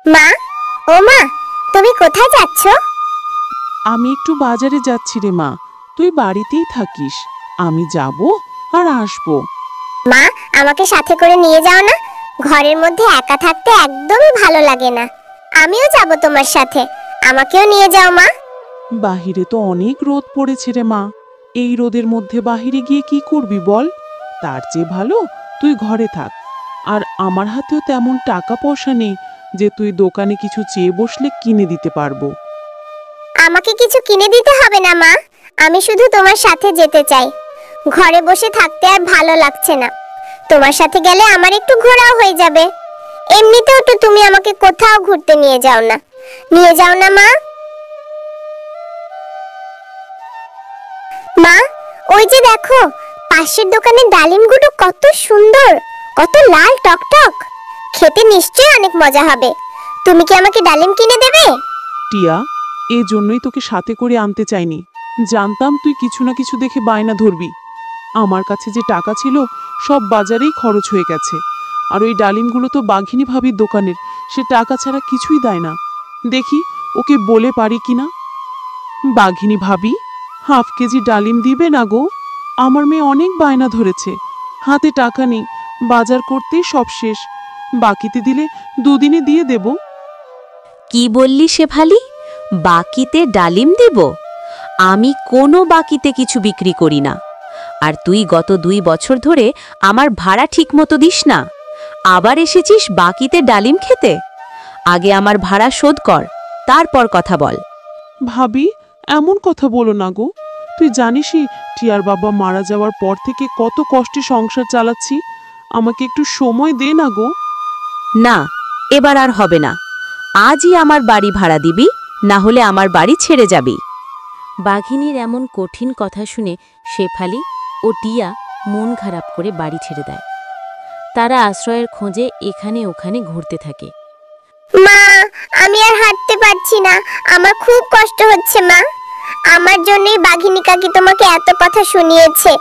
মা, ও মা, তুমি কোথায় যাচ্ছ? আমি একটু বাজারে যাচ্ছি রে মা, তুই বাড়িতেই থাকিস, আমি যাব আর আসবো। মা, আমাকে সাথে করে নিয়ে যাও না, ঘরের মধ্যে একা থাকতে একদমই ভালো লাগে না। আমিও যাব তোমার সাথে, আমাকেও নিয়ে যাও মা। বাহিরে তো অনেক রোদ পড়েছে রে মা, এই রোদের মধ্যে বাহিরে গিয়ে কি করবি বল? তার চেয়ে ভালো তুই ঘরে থাক। আর আমার হাতেও তেমন টাকা পয়সা নেই যে তুই দোকানে কিছু চেয়ে বসলে কিনে দিতে পারবো। আমাকে কিছু কিনে দিতে হবে না মা, আমি শুধু তোমার সাথে যেতে চাই। ঘরে বসে থাকতে আর ভালো লাগছে না, তোমার সাথে গেলে আমার একটু ঘোরাও হয়ে যাবে। এমনিতেও তো তুমি আমাকে কোথাও ঘুরতে নিয়ে যাও না, নিয়ে যাও না মা। মা, ওই যে দেখো, পাশের দোকানে ডালিমগুলো কত সুন্দর, কত লাল টকটক, খেতে নিশ্চয়ই অনেক মজা হবে। তুমি কি আমাকে ডালিম কিনে দেবে? টিয়া, এই জন্যই তোকে সাথে করে আনতে চাইনি, জানতাম তুই কিছু না কিছু দেখে বায়না ধরবি। আমার কাছে যে টাকা ছিল সব বাজারেই খরচ হয়ে গেছে, আর ওই ডালিমগুলো তো বাঘিনী ভাবির দোকানের, সে টাকা ছাড়া কিছুই দেয় না। দেখি ওকে বলে পারি কিনা। বাঘিনী ভাবি, হাফ কেজি ডালিম দিবে না গো? আমার মেয়ে অনেক বায়না ধরেছে, হাতে টাকা নেই, বাজার করতেই সব শেষ, বাকিতে দিলে দুদিনে দিয়ে দেব। কি বললি শেফালি, বাকিতে ডালিম দেব? আমি কোনো বাকিতে কিছু বিক্রি করি না। আর তুই গত 2 বছর ধরে আমার ভাড়া ঠিকমতো দিস না, আবার এসেছিস বাকিতে ডালিম খেতে? আগে আমার ভাড়া শোধ কর, তারপর কথা বল। ভাবি, এমন কথা বলো না গো, তুই জানিসই টিয়ার বাবা মারা যাওয়ার পর থেকে কত কষ্টে সংসার চালাচ্ছি, আমাকে একটু সময় দে না গো। না, এবার আর হবে না, আজই আমার বাড়ি ভাড়া দিবি, না হলে আমার বাড়ি ছেড়ে যাবি। বাঘিনীর এমন কঠিন কথা শুনে শেফালি ও টিয়া মন খারাপ করে বাড়ি ছেড়ে দেয়। তারা আশ্রয়ের খোঁজে এখানে ওখানে ঘুরতে থাকে। মা, আমি আর হাঁটতে পারছি না, আমার খুব কষ্ট হচ্ছে মা। আমার জন্যই বাঘিনী কাকি তোমাকে এত কথা শুনিয়েছে।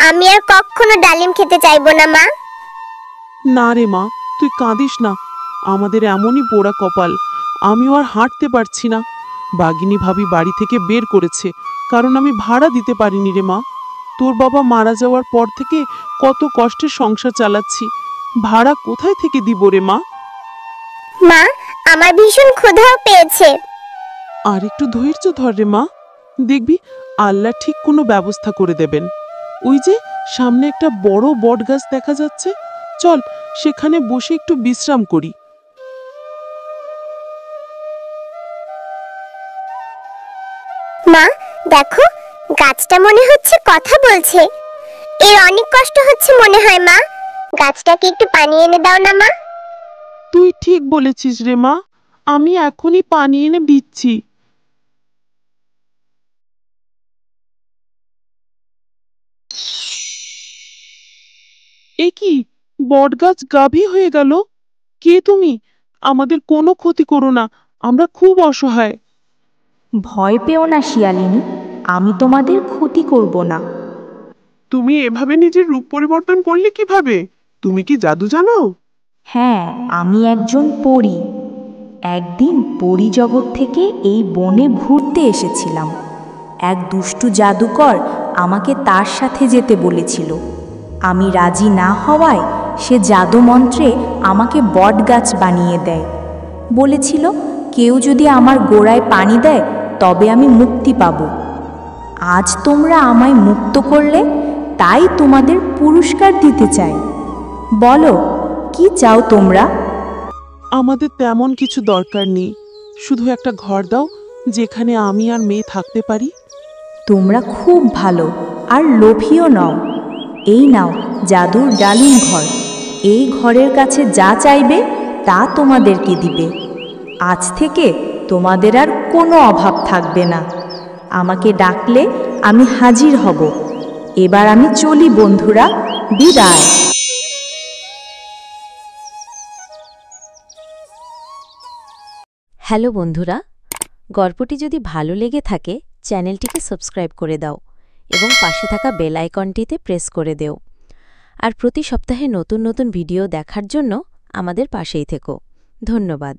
আমি আর কখনো ডালিম খেতে চাইবো না মা। না রে মা, তুই কাঁদিস না, আমাদের এমনই পোড়া কপাল, আমিও আর হাঁটতে পারছি না। বাঘিনী ভাবি বাড়ি থেকে বের করেছে, কারণ আমি ভাড়া দিতে পারিনি রে মা। তোর বাবা মারা যাওয়ার পর থেকে কত কষ্টে সংসার চালাচ্ছি, ভাড়া কোথায় থেকে দিব রে মা? মা, আমার ভীষণ ক্ষুধাও পেয়েছে। আর একটু ধৈর্য ধর রে মা, দেখবি আল্লাহ ঠিক কোনো ব্যবস্থা করে দেবেন। ওই যে সামনে একটা বড় বট গাছ দেখা যাচ্ছে, চল সেখানে বসে একটু বিশ্রাম করি। মা, দেখো, গাছটা মনে হচ্ছে কথা বলছে। এর অনেক কষ্ট হচ্ছে মনে হয় মা, গাছটাকে একটু পানি এনে দাও না মা। তুই ঠিক বলেছিস রে মা, আমি এখনই পানি এনে দিচ্ছি। এ কি, বটগাছ গাভী হয়ে গেল? কে তুমি? আমাদের কোনো ক্ষতি করো না, আমরা খুব অসহায়। ভয় পেও না শিয়ালিনী, আমি তোমাদের ক্ষতি করব না। তুমি এভাবে নিজের রূপ পরিবর্তন করলে কিভাবে? তুমি কি জাদু জানো? হ্যাঁ, আমি একজন পরী। একদিন পরী জগৎ থেকে এই বনে ঘুরতে এসেছিলাম। এক দুষ্টু জাদুকর আমাকে তার সাথে যেতে বলেছিল। আমি রাজি না হওয়ায় সে জাদু মন্ত্রে আমাকে বটগাছ বানিয়ে দেয়। বলেছিল কেউ যদি আমার গোড়ায় পানি দেয় তবে আমি মুক্তি পাব। আজ তোমরা আমায় মুক্ত করলে, তাই তোমাদের পুরস্কার দিতে চাই। বলো, কি চাও তোমরা? আমাদের তেমন কিছু দরকার নেই, শুধু একটা ঘর দাও যেখানে আমি আর মেয়ে থাকতে পারি। তোমরা খুব ভালো আর লোভীও নও। এই নাও জাদুর ডালিম ঘর, এই ঘরের কাছে যা চাইবে তা তোমাদেরকে দিবে। আজ থেকে তোমাদের আর কোনো অভাব থাকবে না। আমাকে ডাকলে আমি হাজির হব। এবার আমি চলি বন্ধুরা, বিদায়। হ্যালো বন্ধুরা, গল্পটি যদি ভালো লেগে থাকে চ্যানেলটিকে সাবস্ক্রাইব করে দাও এবং পাশে থাকা বেল আইকনটিতে প্রেস করে দেও। আর প্রতি সপ্তাহে নতুন নতুন ভিডিও দেখার জন্য আমাদের পাশেই থেকো। ধন্যবাদ।